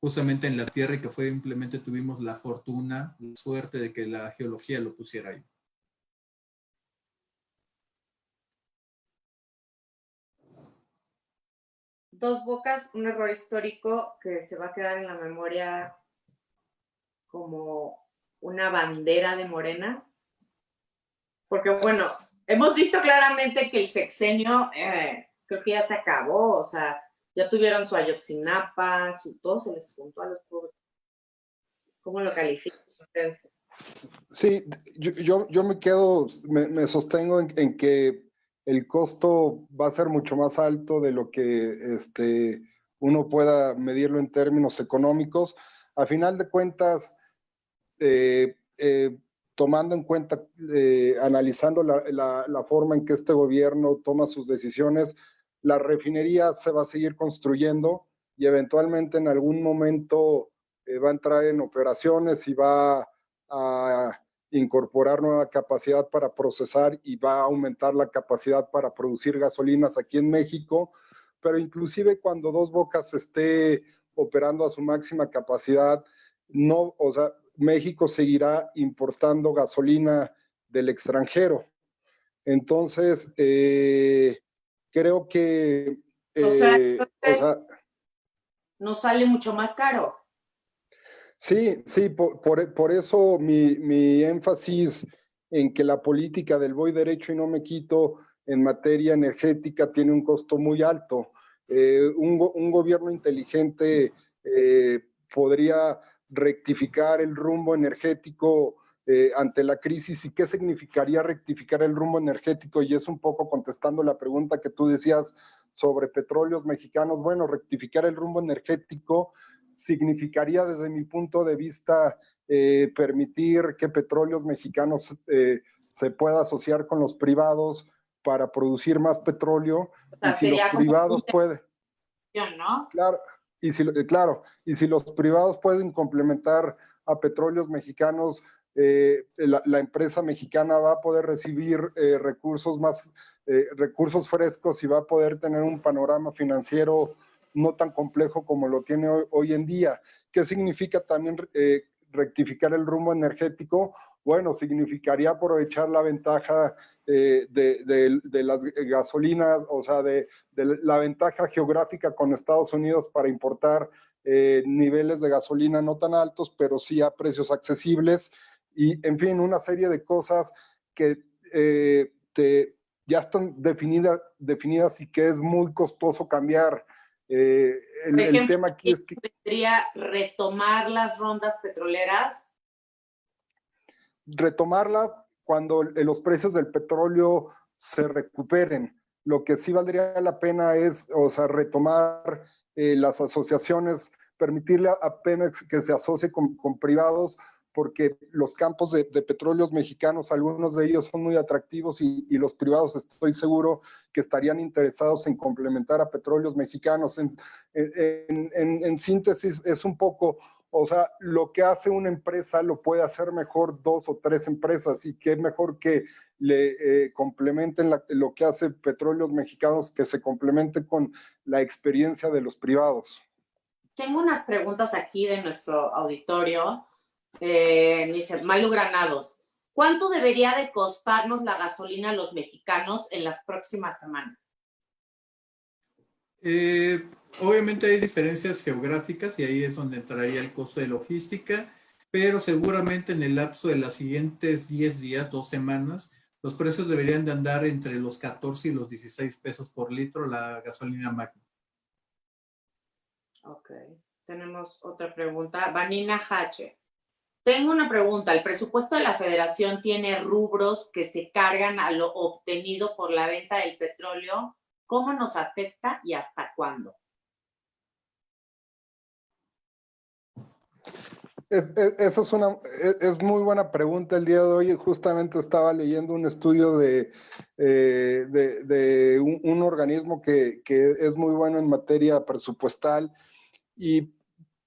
justamente en la tierra y que simplemente tuvimos la fortuna, la suerte de que la geología lo pusiera ahí. Dos Bocas, un error histórico que se va a quedar en la memoria como una bandera de Morena. Porque, bueno, hemos visto claramente que el sexenio creo que ya se acabó, o sea, ya tuvieron su Ayotzinapa, todo se les juntó a los pobres. ¿Cómo lo califican ustedes? Sí, yo me quedo, me sostengo en que el costo va a ser mucho más alto de lo que uno pueda medirlo en términos económicos. A final de cuentas, eh, eh, tomando en cuenta, analizando la forma en que este gobierno toma sus decisiones, la refinería se va a seguir construyendo y eventualmente en algún momento va a entrar en operaciones y va a incorporar nueva capacidad para procesar y va a aumentar la capacidad para producir gasolinas aquí en México, pero inclusive cuando Dos Bocas esté operando a su máxima capacidad, no, o sea, México seguirá importando gasolina del extranjero. Entonces, creo que, O sea, o entonces sea, nos sale mucho más caro. sí, sí, por eso mi énfasis en que la política del voy derecho y no me quito en materia energética tiene un costo muy alto. Un gobierno inteligente podría rectificar el rumbo energético ante la crisis. ¿Y qué significaría rectificar el rumbo energético? Y es un poco contestando la pregunta que tú decías sobre petróleos mexicanos. Bueno, rectificar el rumbo energético significaría desde mi punto de vista permitir que Petróleos Mexicanos se pueda asociar con los privados para producir más petróleo, O y sea, si los sería como un privados pueden, ¿no? claro, y si los privados pueden complementar a Petróleos Mexicanos, la empresa mexicana va a poder recibir recursos frescos y va a poder tener un panorama financiero no tan complejo como lo tiene hoy en día. ¿Qué significa también rectificar el rumbo energético? Bueno, significaría aprovechar la ventaja de las gasolinas, o sea, de la ventaja geográfica con Estados Unidos para importar niveles de gasolina no tan altos, pero sí a precios accesibles, y en fin, una serie de cosas que ya están definidas y que es muy costoso cambiar. Por El ejemplo, tema aquí es que ¿vendría retomar las rondas petroleras? retomarlas cuando los precios del petróleo se recuperen. Lo que sí valdría la pena es, o sea, retomar las asociaciones, permitirle a Pemex que se asocie con privados, porque los campos de petróleos mexicanos, algunos de ellos son muy atractivos y los privados estoy seguro que estarían interesados en complementar a petróleos mexicanos. En síntesis, es un poco, o sea, lo que hace una empresa lo puede hacer mejor 2 o 3 empresas, y qué mejor que le complementen lo que hace Petróleos Mexicanos, que se complemente con la experiencia de los privados. Tengo unas preguntas aquí de nuestro auditorio. Dice Malu Granados, ¿cuánto debería de costarnos la gasolina a los mexicanos en las próximas semanas? Obviamente hay diferencias geográficas y ahí es donde entraría el costo de logística, pero seguramente en el lapso de las siguientes 10 días, 2 semanas, los precios deberían de andar entre los 14 y los 16 pesos por litro la gasolina Magna. Ok, tenemos otra pregunta. Vanina Hache. Tengo una pregunta. ¿El presupuesto de la Federación tiene rubros que se cargan a lo obtenido por la venta del petróleo? ¿Cómo nos afecta y hasta cuándo? Esa es muy buena pregunta el día de hoy. Justamente estaba leyendo un estudio de un organismo que es muy bueno en materia presupuestal, y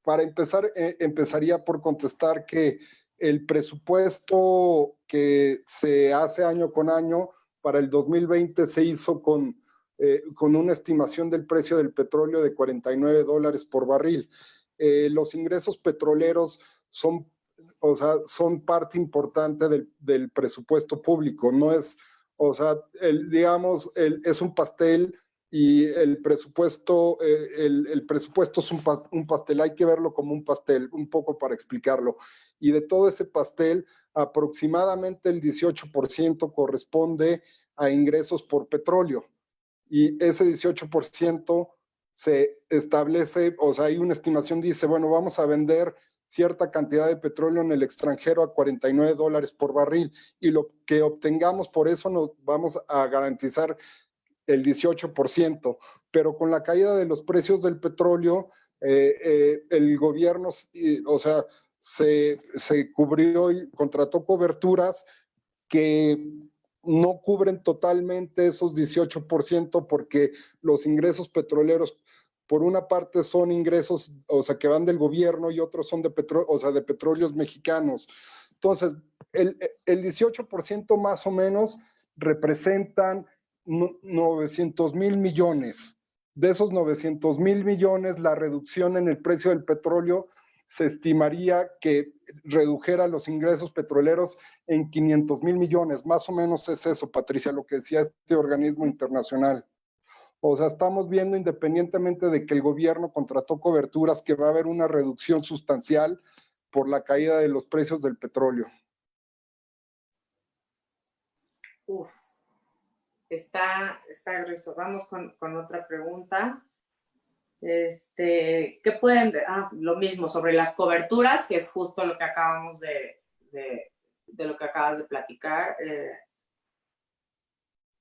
para empezar, empezaría por contestar que el presupuesto que se hace año con año para el 2020 se hizo con una estimación del precio del petróleo de $49 por barril. Los ingresos petroleros son, o sea, son parte importante del presupuesto público. No es, o sea, digamos, es un pastel, y el presupuesto es un pastel, hay que verlo como un pastel, un poco para explicarlo. Y de todo ese pastel, aproximadamente el 18% corresponde a ingresos por petróleo. Y ese 18% se establece, o sea, hay una estimación, dice, bueno, vamos a vender cierta cantidad de petróleo en el extranjero a $49 por barril, y lo que obtengamos por eso nos vamos a garantizar el 18%, pero con la caída de los precios del petróleo, el gobierno, o sea, se cubrió y contrató coberturas que no cubren totalmente esos 18% porque los ingresos petroleros, por una parte son ingresos, o sea, que van del gobierno, y otros son de petróleo, o sea, de petróleos mexicanos. Entonces, el 18% más o menos representan 900,000 millones. De esos 900,000 millones, la reducción en el precio del petróleo se estimaría que redujera los ingresos petroleros en 500,000 millones. Más o menos es eso, Patricia, lo que decía este organismo internacional. O sea, estamos viendo, independientemente de que el gobierno contrató coberturas, que va a haber una reducción sustancial por la caída de los precios del petróleo. Uf, está grueso. Vamos con otra pregunta. ¿Qué pueden? Lo mismo sobre las coberturas, que es justo lo que acabamos de lo que acabas de platicar.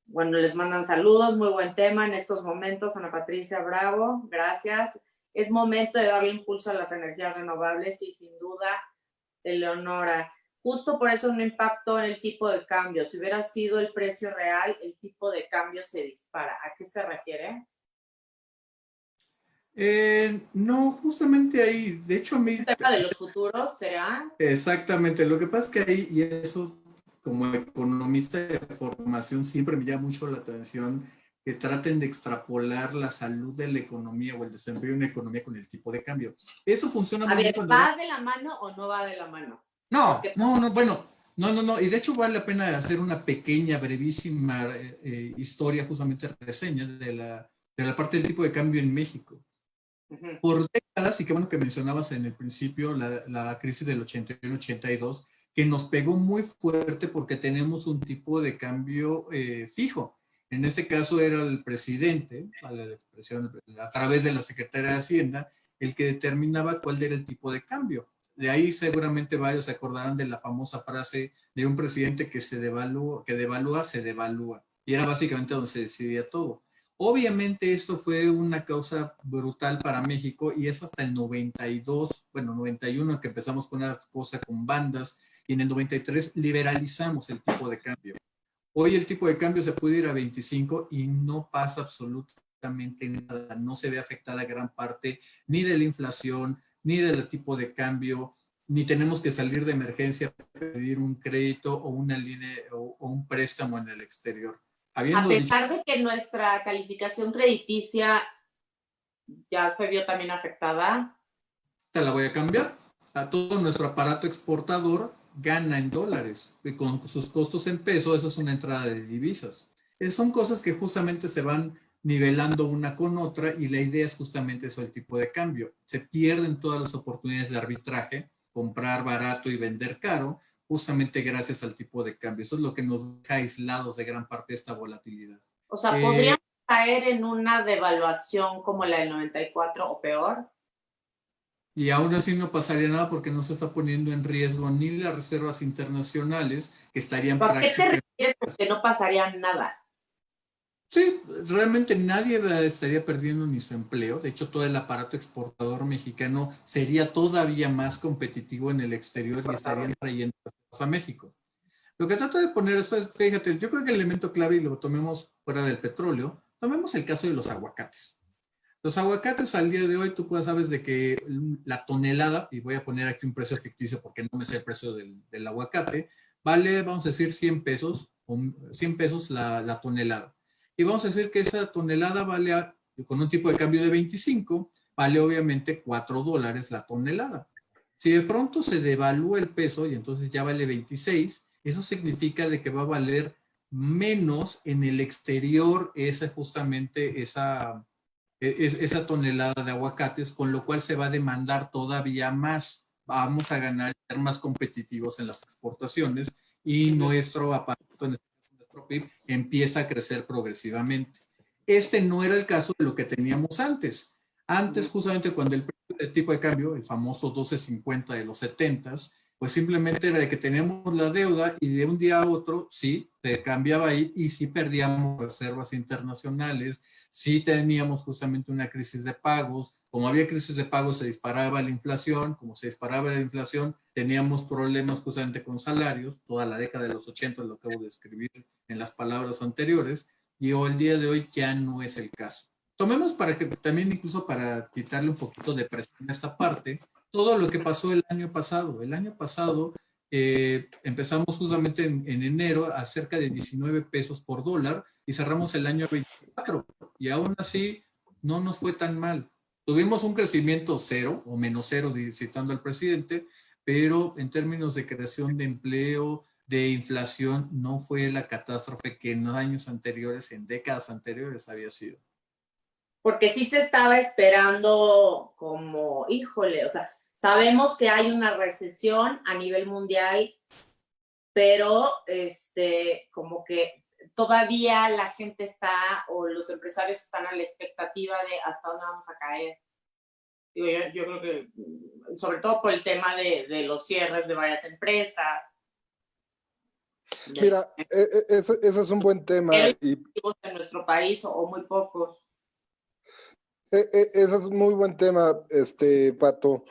Bueno, les mandan saludos, muy buen tema en estos momentos, Ana Patricia, bravo, gracias. Es momento de darle impulso a las energías renovables y sin duda, Eleonora, justo por eso no impactó en el tipo de cambio. Si hubiera sido el precio real, el tipo de cambio se dispara. ¿A qué se refiere? No, justamente ahí, de hecho a mí... ¿El tema de los futuros será? Exactamente, lo que pasa es que ahí, y eso como economista de formación siempre me llama mucho la atención que traten de extrapolar la salud de la economía o el desempeño de una economía con el tipo de cambio. Eso funciona muy bien cuando... ¿Va de la mano o no va de la mano? No, bueno, no, y de hecho vale la pena hacer una pequeña, brevísima historia, justamente reseña de la parte del tipo de cambio en México. Por décadas, y qué bueno que mencionabas en el principio la crisis del 81-82, que nos pegó muy fuerte porque tenemos un tipo de cambio fijo. En este caso era el presidente, a través de la Secretaría de Hacienda, el que determinaba cuál era el tipo de cambio. De ahí seguramente varios se acordarán de la famosa frase de un presidente que se devalúa, se devalúa. Y era básicamente donde se decidía todo. Obviamente esto fue una causa brutal para México y es hasta el 92, bueno, 91 que empezamos con una cosa con bandas y en el 93 liberalizamos el tipo de cambio. Hoy el tipo de cambio se puede ir a 25 y no pasa absolutamente nada, no se ve afectada gran parte ni de la inflación, ni del tipo de cambio, ni tenemos que salir de emergencia a pedir un crédito o una línea o un préstamo en el exterior. A pesar de que nuestra calificación crediticia ya se vio también afectada. Te la voy a cambiar. A todo nuestro aparato exportador gana en dólares y con sus costos en peso, eso es una entrada de divisas. Son cosas que justamente se van nivelando una con otra y la idea es justamente eso, el tipo de cambio. Se pierden todas las oportunidades de arbitraje, comprar barato y vender caro, justamente gracias al tipo de cambio. Eso es lo que nos deja aislados de gran parte de esta volatilidad. O sea, ¿podríamos caer en una devaluación como la del 94 o peor? Y aún así no pasaría nada porque no se está poniendo en riesgo ni las reservas internacionales que estarían prácticamente... ¿Por qué te refieres porque no pasaría nada? Sí, realmente nadie estaría perdiendo ni su empleo. De hecho, todo el aparato exportador mexicano sería todavía más competitivo en el exterior y estarían trayendo cosas a México. Lo que trato de poner esto es, fíjate, yo creo que el elemento clave, y lo tomemos fuera del petróleo, tomemos el caso de los aguacates. Los aguacates al día de hoy, tú sabes de que la tonelada, y voy a poner aquí un precio ficticio porque no me sé el precio del aguacate, vale, vamos a decir, 100 pesos, o 100 pesos la tonelada. Y vamos a decir que esa tonelada vale, con un tipo de cambio de 25, vale obviamente $4 la tonelada. Si de pronto se devalúa el peso y entonces ya vale 26, eso significa de que va a valer menos en el exterior justamente esa tonelada de aguacates, con lo cual se va a demandar todavía más. Vamos a ganar y ser más competitivos en las exportaciones y nuestro aparato, nuestro PIB, empieza a crecer progresivamente. Este no era el caso de lo que teníamos antes. Antes, justamente cuando el precio el tipo de cambio, el famoso 12.50 de los 70s, pues simplemente era de que teníamos la deuda y de un día a otro, sí, se cambiaba ahí y sí perdíamos reservas internacionales, sí teníamos justamente una crisis de pagos. Como había crisis de pagos, se disparaba la inflación. Como se disparaba la inflación, teníamos problemas justamente con salarios. Toda la década de los 80 lo acabo de escribir en las palabras anteriores, y hoy, el día de hoy ya no es el caso. Tomemos para que también, incluso para quitarle un poquito de presión a esta parte, todo lo que pasó el año pasado. El año pasado empezamos justamente en enero a cerca de 19 pesos por dólar y cerramos el año 24, y aún así no nos fue tan mal. Tuvimos un crecimiento cero o menos cero, citando al presidente, pero en términos de creación de empleo, de inflación, no fue la catástrofe que en años anteriores, en décadas anteriores, había sido. Porque sí se estaba esperando como, híjole, o sea, sabemos que hay una recesión a nivel mundial, pero como que todavía la gente está, o los empresarios están a la expectativa de hasta dónde vamos a caer. Digo, yo creo que, sobre todo por el tema de los cierres de varias empresas. Mira, ese es un buen tema. Y en nuestro país, o muy pocos. ese es un muy buen tema, Pato.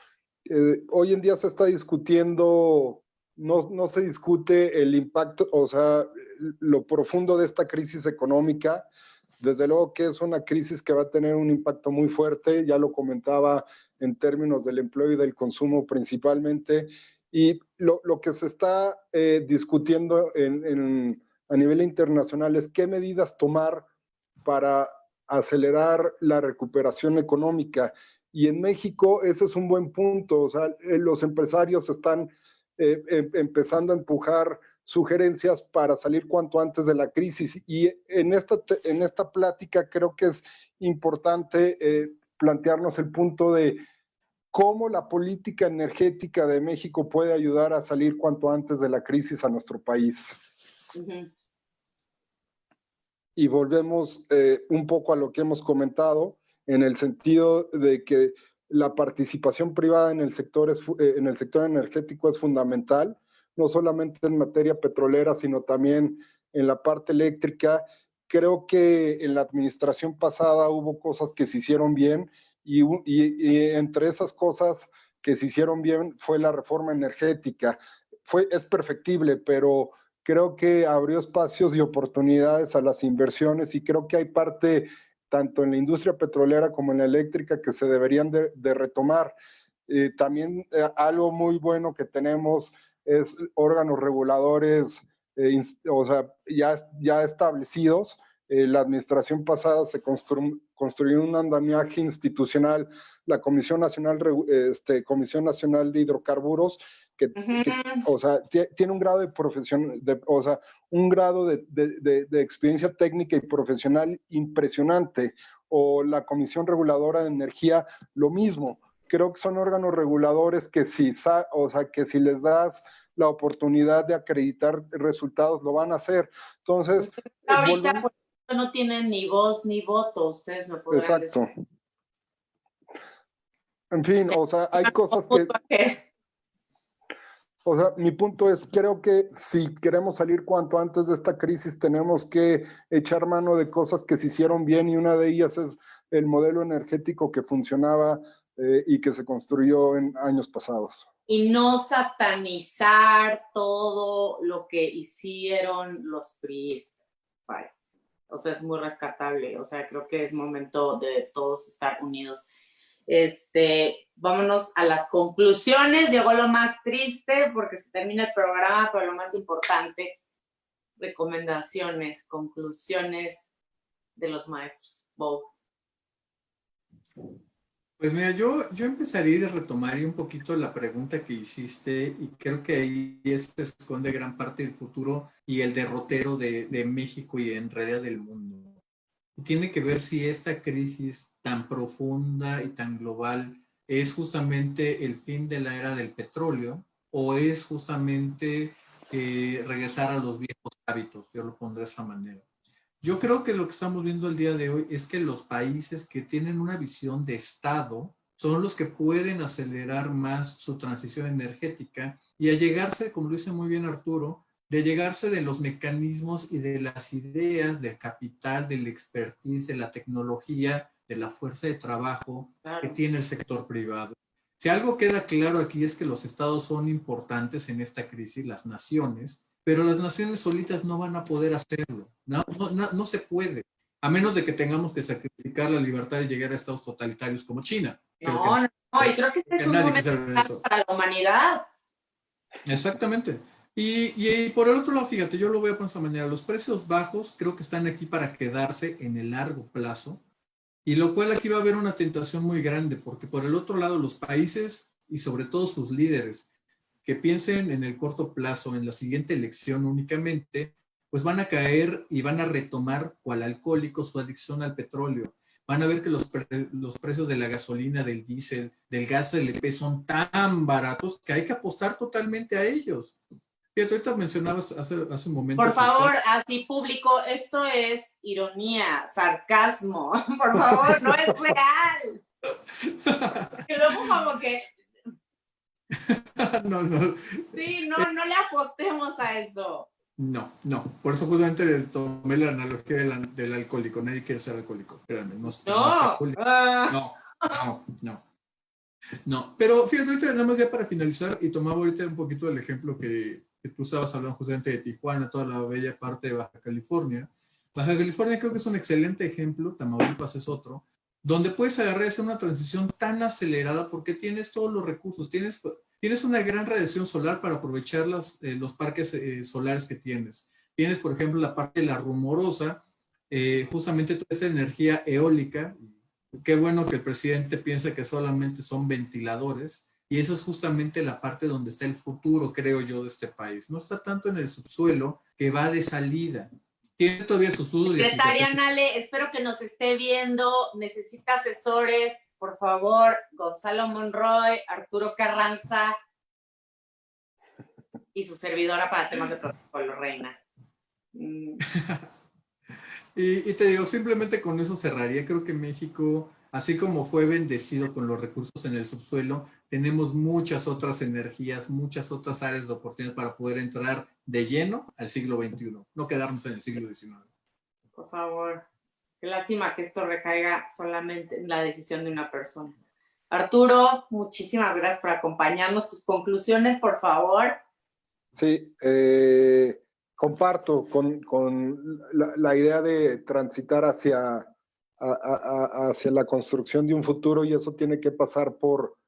Hoy en día se está discutiendo, no se discute el impacto, o sea, lo profundo de esta crisis económica. Desde luego que es una crisis que va a tener un impacto muy fuerte, ya lo comentaba, en términos del empleo y del consumo principalmente. Y lo que se está discutiendo a nivel internacional es qué medidas tomar para acelerar la recuperación económica. Y en México ese es un buen punto. O sea, los empresarios están empezando a empujar sugerencias para salir cuanto antes de la crisis. Y en esta plática creo que es importante plantearnos el punto de cómo la política energética de México puede ayudar a salir cuanto antes de la crisis a nuestro país. Uh-huh. Y volvemos un poco a lo que hemos comentado, en el sentido de que la participación privada en el sector energético es fundamental, no solamente en materia petrolera, sino también en la parte eléctrica. Creo que en la administración pasada hubo cosas que se hicieron bien, y entre esas cosas que se hicieron bien fue la reforma energética. Es perfectible, pero creo que abrió espacios y oportunidades a las inversiones, y creo que hay parte, tanto en la industria petrolera como en la eléctrica, que se deberían de retomar. También algo muy bueno que tenemos es órganos reguladores, o sea, ya establecidos. La administración pasada se construyó un andamiaje institucional, la Comisión Nacional de Hidrocarburos, que, o sea, tiene un grado de profesión, o sea, un grado de experiencia técnica y profesional impresionante. O la Comisión Reguladora de Energía, lo mismo. Creo que son órganos reguladores que que si les das la oportunidad de acreditar resultados, lo van a hacer. Entonces, ahorita no tienen ni voz ni voto, ustedes me podrán decir. Exacto. Decir. En fin, o sea, hay cosas que... O sea, mi punto es, creo que si queremos salir cuanto antes de esta crisis, tenemos que echar mano de cosas que se hicieron bien, y una de ellas es el modelo energético que funcionaba y que se construyó en años pasados. Y no satanizar todo lo que hicieron los priistas. Vale. O sea, es muy rescatable. O sea, creo que es momento de todos estar unidos. Vámonos a las conclusiones. Llegó lo más triste porque se termina el programa, pero lo más importante, recomendaciones, conclusiones de los maestros. Bob. Pues mira, yo empezaría y retomaría un poquito la pregunta que hiciste, y creo que ahí se esconde gran parte del futuro y el derrotero de México y en realidad del mundo. Tiene que ver si esta crisis tan profunda y tan global es justamente el fin de la era del petróleo, o es justamente regresar a los viejos hábitos. Yo lo pondré de esa manera. Yo creo que lo que estamos viendo el día de hoy es que los países que tienen una visión de Estado, o son los que pueden acelerar más su transición energética y a llegarse, como lo dice muy bien Arturo, de llegarse de los mecanismos y de las ideas, del capital, del expertise, de la tecnología, de la fuerza de trabajo que tiene el sector privado. Si algo queda claro aquí es que los estados son importantes en esta crisis, las naciones, pero las naciones solitas no van a poder hacerlo. No se puede, a menos de que tengamos que sacrificar la libertad de llegar a estados totalitarios como China. No, y creo que este es un momento para la humanidad. Exactamente. Y por el otro lado, fíjate, yo lo veo de esta manera, los precios bajos creo que están aquí para quedarse en el largo plazo, y lo cual aquí va a haber una tentación muy grande, porque por el otro lado los países y sobre todo sus líderes que piensen en el corto plazo, en la siguiente elección únicamente, pues van a caer y van a retomar cual alcohólico su adicción al petróleo. Van a ver que los precios de la gasolina, del diésel, del gas LP son tan baratos que hay que apostar totalmente a ellos. Fíjate, ahorita mencionabas hace un momento. Por favor, así público, esto es ironía, sarcasmo. Por favor, no es real. Porque luego como que... No. Sí, no le apostemos a eso. No. Por eso justamente tomé la analogía del alcohólico. Nadie quiere ser alcohólico. Espérame, no. Pero fíjate, ahorita nada más ya para finalizar, y tomaba ahorita un poquito el ejemplo que tú estabas hablando justamente de Tijuana, toda la bella parte de Baja California. Baja California creo que es un excelente ejemplo, Tamaulipas es otro, donde puedes agarrar y hacer una transición tan acelerada porque tienes todos los recursos, tienes una gran radiación solar para aprovechar los parques solares que tienes. Tienes, por ejemplo, la parte de la Rumorosa, justamente toda esa energía eólica. Qué bueno que el presidente piensa que solamente son ventiladores, y eso es justamente la parte donde está el futuro, creo yo, de este país. No está tanto en el subsuelo, que va de salida. Tiene todavía sus usos. Secretaria Nale, espero que nos esté viendo. Necesita asesores, por favor. Gonzalo Monroy, Arturo Carranza y su servidora para temas de protocolo, Reina. Y te digo, simplemente con eso cerraría. Creo que México, así como fue bendecido con los recursos en el subsuelo, tenemos muchas otras energías, muchas otras áreas de oportunidad para poder entrar de lleno al siglo XXI, no quedarnos en el siglo XIX. Por favor, qué lástima que esto recaiga solamente en la decisión de una persona. Arturo, muchísimas gracias por acompañarnos. Tus conclusiones, por favor. Sí, comparto con la idea de transitar hacia la construcción de un futuro, y eso tiene que pasar por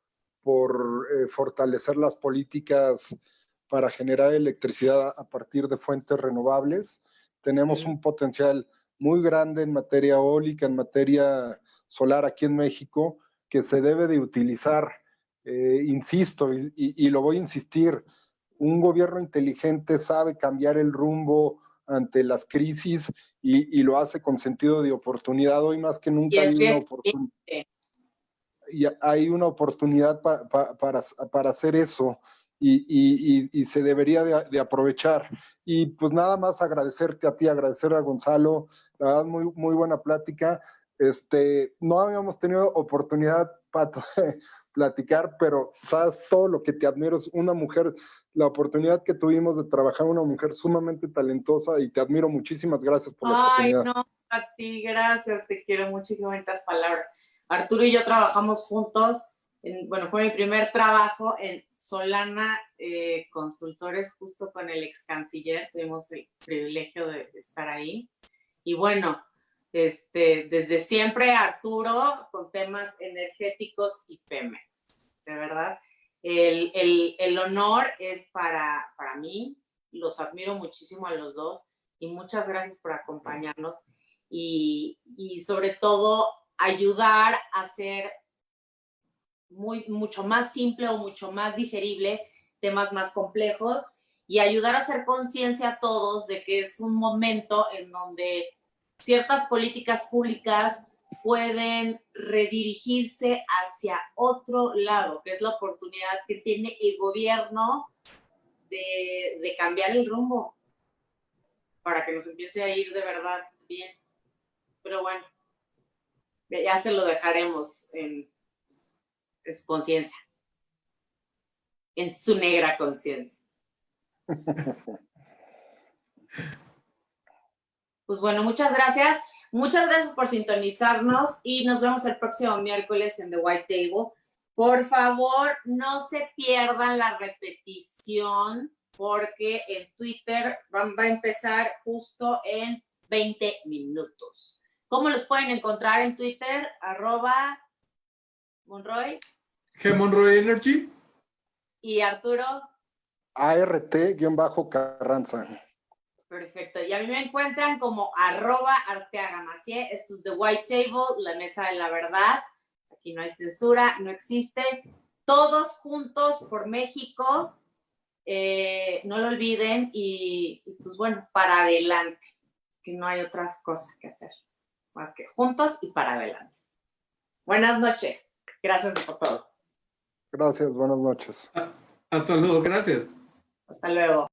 fortalecer las políticas para generar electricidad a partir de fuentes renovables. Tenemos un potencial muy grande en materia eólica, en materia solar aquí en México, que se debe de utilizar, insisto, y lo voy a insistir. Un gobierno inteligente sabe cambiar el rumbo ante las crisis y lo hace con sentido de oportunidad. Hoy más que nunca hay una oportunidad para hacer eso, y se debería de aprovechar. Y pues nada más agradecerte a ti, agradecer a Gonzalo, la verdad, muy, muy buena plática. No habíamos tenido oportunidad, Pato, de platicar, pero sabes todo lo que te admiro. Es una mujer, la oportunidad que tuvimos de trabajar, una mujer sumamente talentosa, y te admiro. Muchísimas gracias por la oportunidad. Ay, no, a ti, gracias, te quiero mucho y qué bonitas palabras. Arturo y yo trabajamos juntos, fue mi primer trabajo en Solana Consultores, justo con el ex canciller, tuvimos el privilegio de estar ahí. Y bueno, desde siempre Arturo con temas energéticos y Pemex, de verdad. El honor es para mí, los admiro muchísimo a los dos y muchas gracias por acompañarnos y sobre todo ayudar a hacer mucho más simple o mucho más digerible temas más complejos y ayudar a hacer conciencia a todos de que es un momento en donde ciertas políticas públicas pueden redirigirse hacia otro lado, que es la oportunidad que tiene el gobierno de cambiar el rumbo para que nos empiece a ir de verdad bien. Pero bueno, ya se lo dejaremos en en su conciencia, en su negra conciencia. Pues bueno, muchas gracias. Muchas gracias por sintonizarnos y nos vemos el próximo miércoles en The White Table. Por favor, no se pierdan la repetición porque en Twitter va a empezar justo en 20 minutos. ¿Cómo los pueden encontrar en Twitter? @Monroy. Monroy Energy. Y Arturo. ART-Carranza. Perfecto. Y a mí me encuentran como @ArteagaMacié. Esto es The White Table, la mesa de la verdad. Aquí no hay censura, no existe. Todos juntos por México. No lo olviden y pues bueno, para adelante. Que no hay otra cosa que hacer. Más que juntos y para adelante. Buenas noches. Gracias por todo. Gracias, buenas noches. Hasta luego, gracias. Hasta luego.